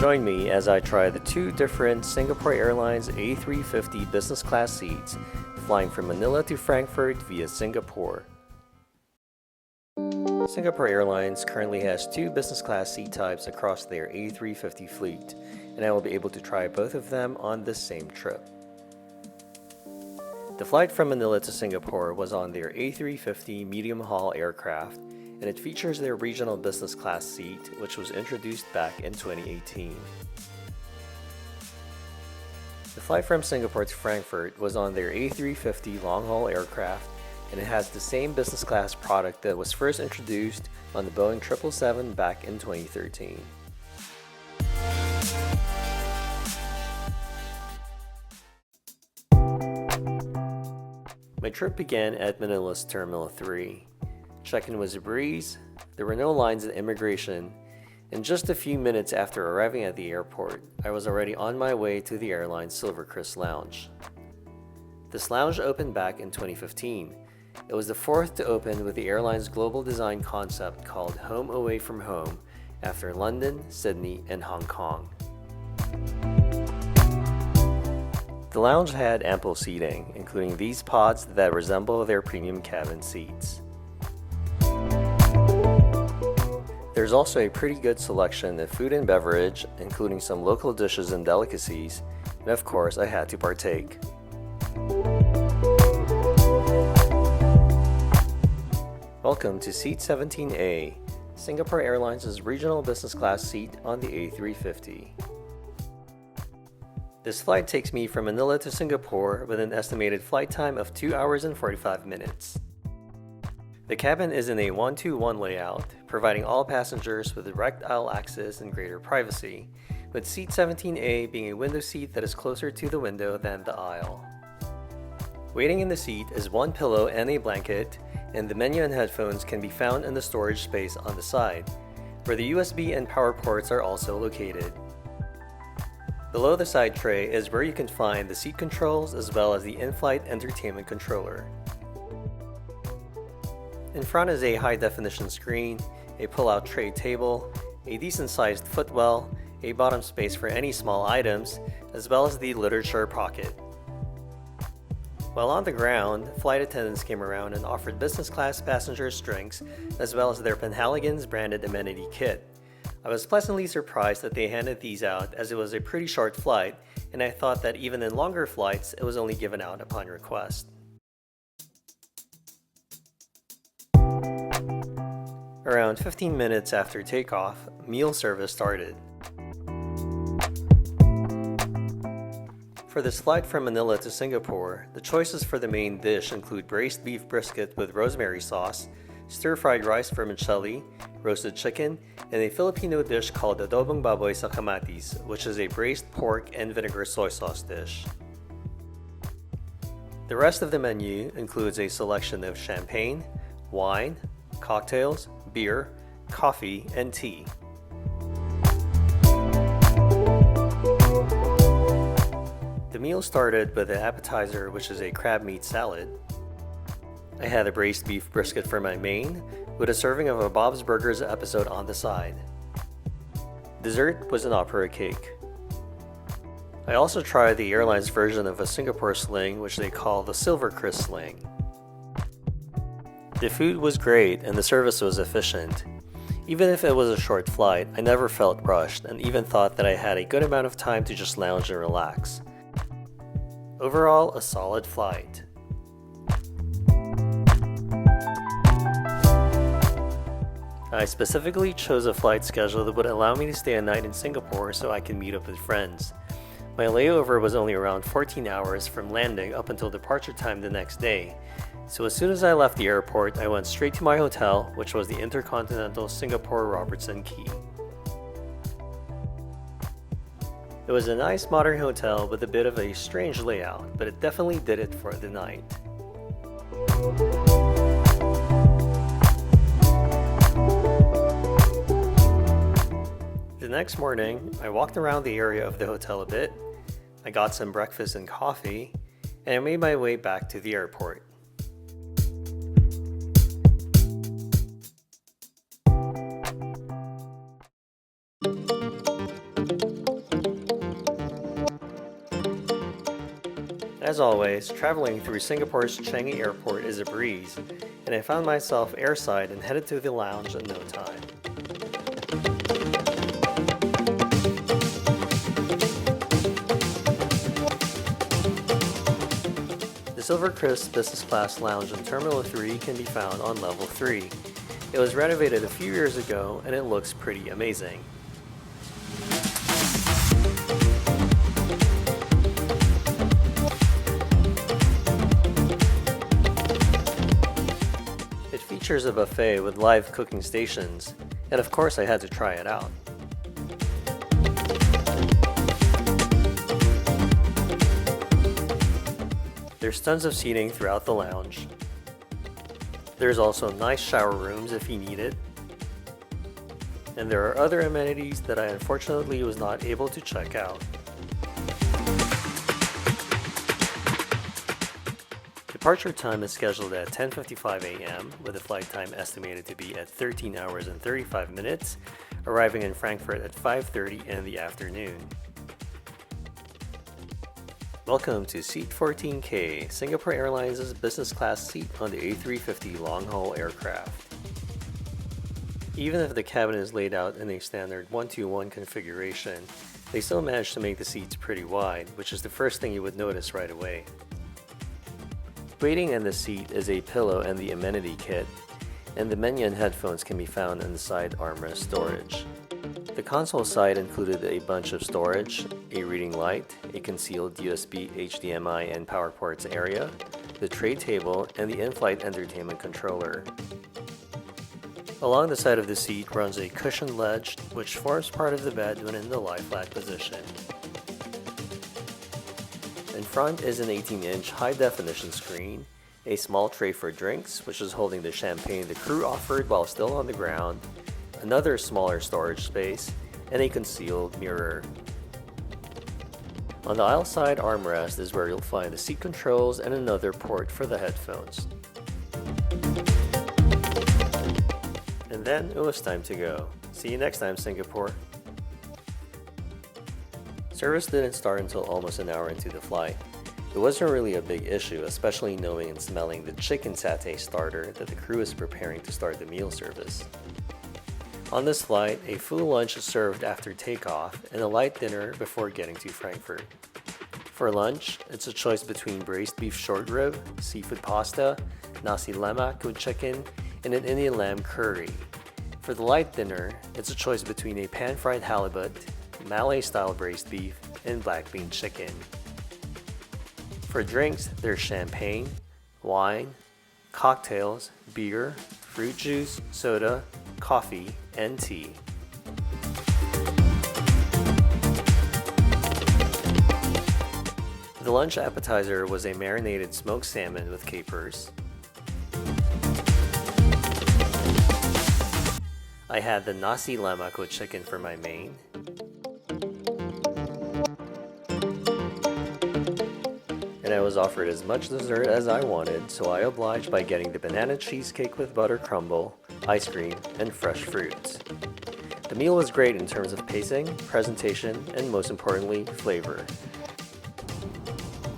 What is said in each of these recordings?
Join me as I try the two different Singapore Airlines A350 business class seats flying from Manila to Frankfurt via Singapore. Singapore Airlines currently has two business class seat types across their A350 fleet, and I will be able to try both of them on the same trip. The flight from Manila to Singapore was on their A350 medium-haul aircraft, and it features their regional business class seat, which was introduced back in 2018. The flight from Singapore to Frankfurt was on their A350 long-haul aircraft, and it has the same business class product that was first introduced on the Boeing 777 back in 2013. My trip began at Manila's Terminal 3. Check-in was a breeze, there were no lines at immigration, and just a few minutes after arriving at the airport, I was already on my way to the airline's SilverKris lounge. This lounge opened back in 2015. It was the fourth to open with the airline's global design concept called Home Away from Home after London, Sydney, and Hong Kong. The lounge had ample seating, including these pods that resemble their premium cabin seats. There's also a pretty good selection of food and beverage, including some local dishes and delicacies, and of course I had to partake. Welcome to Seat 17A, Singapore Airlines' regional business class seat on the A350. This flight takes me from Manila to Singapore with an estimated flight time of 2 hours and 45 minutes. The cabin is in a 1-2-1 layout, providing all passengers with direct aisle access and greater privacy, with Seat 17A being a window seat that is closer to the window than the aisle. Waiting in the seat is one pillow and a blanket, and the menu and headphones can be found in the storage space on the side, where the USB and power ports are also located. Below the side tray is where you can find the seat controls as well as the in-flight entertainment controller. In front is a high-definition screen, a pull-out tray table, a decent-sized footwell, a bottom space for any small items, as well as the literature pocket. While on the ground, flight attendants came around and offered business class passengers drinks, as well as their Penhaligons branded amenity kit. I was pleasantly surprised that they handed these out as it was a pretty short flight, and I thought that even in longer flights, it was only given out upon request. Around 15 minutes after takeoff, meal service started. For this flight from Manila to Singapore, the choices for the main dish include braised beef brisket with rosemary sauce, stir-fried rice vermicelli, roasted chicken, and a Filipino dish called adobong baboy sa kamatis, which is a braised pork and vinegar soy sauce dish. The rest of the menu includes a selection of champagne, wine, cocktails, beer, coffee, and tea. The meal started with an appetizer, which is a crab meat salad. I had a braised beef brisket for my main, with a serving of a Bob's Burgers episode on the side. Dessert was an opera cake. I also tried the airline's version of a Singapore sling, which they call the SilverKris sling. The food was great and the service was efficient. Even if it was a short flight, I never felt rushed and even thought that I had a good amount of time to just lounge and relax. Overall, a solid flight. I specifically chose a flight schedule that would allow me to stay a night in Singapore so I can meet up with friends. My layover was only around 14 hours from landing up until departure time the next day, so as soon as I left the airport, I went straight to my hotel, which was the Intercontinental Singapore Robertson Quay. It was a nice modern hotel with a bit of a strange layout, but it definitely did it for the night. The next morning, I walked around the area of the hotel a bit, I got some breakfast and coffee, and I made my way back to the airport. As always, traveling through Singapore's Changi Airport is a breeze, and I found myself airside and headed to the lounge in no time. The SilverKris Business Class Lounge in Terminal 3 can be found on Level 3. It was renovated a few years ago and it looks pretty amazing. It features a buffet with live cooking stations, and of course I had to try it out. There's tons of seating throughout the lounge. There's also nice shower rooms if you need it. And there are other amenities that I unfortunately was not able to check out. Departure time is scheduled at 10:55 a.m. with the flight time estimated to be at 13 hours and 35 minutes, arriving in Frankfurt at 5:30 in the afternoon. Welcome to Seat 14K, Singapore Airlines' business class seat on the A350 long-haul aircraft. Even if the cabin is laid out in a standard 1-to-1 configuration, they still managed to make the seats pretty wide, which is the first thing you would notice right away. Waiting in the seat is a pillow and the amenity kit, and the menu and headphones can be found in the side armrest storage. The console side included a bunch of storage, a reading light, a concealed USB, HDMI, and power ports area, the tray table, and the in-flight entertainment controller. Along the side of the seat runs a cushioned ledge, which forms part of the bed when in the lie-flat position. In front is an 18-inch high-definition screen, a small tray for drinks, which is holding the champagne the crew offered while still on the ground, another smaller storage space, and a concealed mirror. On the aisle side armrest is where you'll find the seat controls and another port for the headphones. And then it was time to go. See you next time, Singapore. Service didn't start until almost an hour into the flight. It wasn't really a big issue, especially knowing and smelling the chicken satay starter that the crew is preparing to start the meal service. On this flight, a full lunch is served after takeoff and a light dinner before getting to Frankfurt. For lunch, it's a choice between braised beef short rib, seafood pasta, nasi lemak with chicken, and an Indian lamb curry. For the light dinner, it's a choice between a pan-fried halibut, Malay-style braised beef, and black bean chicken. For drinks, there's champagne, wine, cocktails, beer, fruit juice, soda, coffee, and tea. The lunch appetizer was a marinated smoked salmon with capers. I had the nasi lemak with chicken for my main. And I was offered as much dessert as I wanted, so I obliged by getting the banana cheesecake with butter crumble, ice cream, and fresh fruits. The meal was great in terms of pacing, presentation, and most importantly, flavor.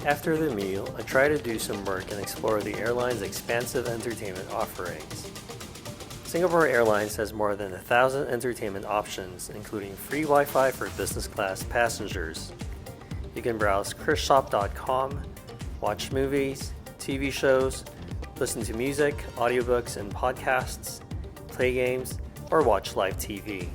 After the meal, I tried to do some work and explore the airline's expansive entertainment offerings. Singapore Airlines has more than 1,000 entertainment options, including free Wi-Fi for business class passengers. You can browse krisshop.com, watch movies, TV shows, listen to music, audiobooks, and podcasts, play games, or watch live TV.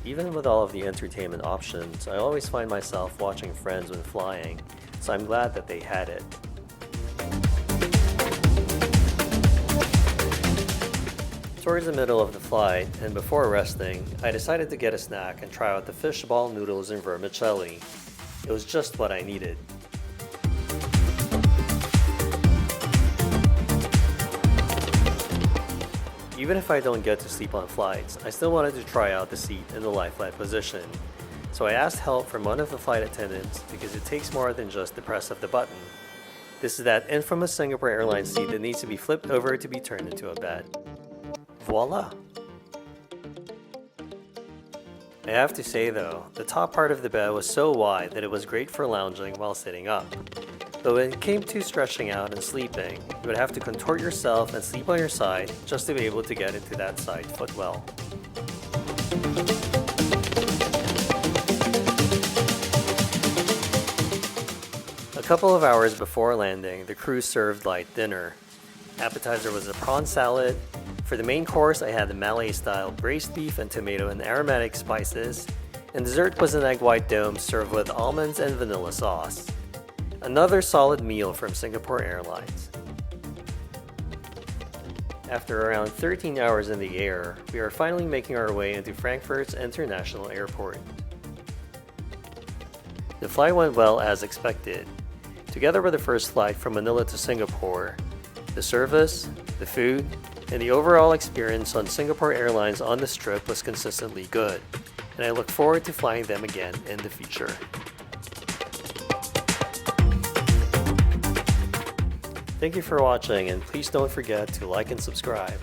Even with all of the entertainment options, I always find myself watching Friends when flying, so I'm glad that they had it. Towards the middle of the flight, and before resting, I decided to get a snack and try out the fishball noodles and vermicelli. It was just what I needed. Even if I don't get to sleep on flights, I still wanted to try out the seat in the lie-flat position. So I asked help from one of the flight attendants because it takes more than just the press of the button. This is that infamous Singapore Airlines seat that needs to be flipped over to be turned into a bed. Voila! I have to say though, the top part of the bed was so wide that it was great for lounging while sitting up. But when it came to stretching out and sleeping, you would have to contort yourself and sleep on your side just to be able to get into that side footwell. A couple of hours before landing, the crew served light dinner. Appetizer was a prawn salad. For the main course, I had the Malay-style braised beef and tomato and aromatic spices, and dessert was an egg white dome served with almonds and vanilla sauce. Another solid meal from Singapore Airlines. After around 13 hours in the air, we are finally making our way into Frankfurt's International Airport. The flight went well as expected. Together with the first flight from Manila to Singapore, the service, the food, and the overall experience on Singapore Airlines on this trip was consistently good, and I look forward to flying them again in the future. Thank you for watching, and please don't forget to like and subscribe.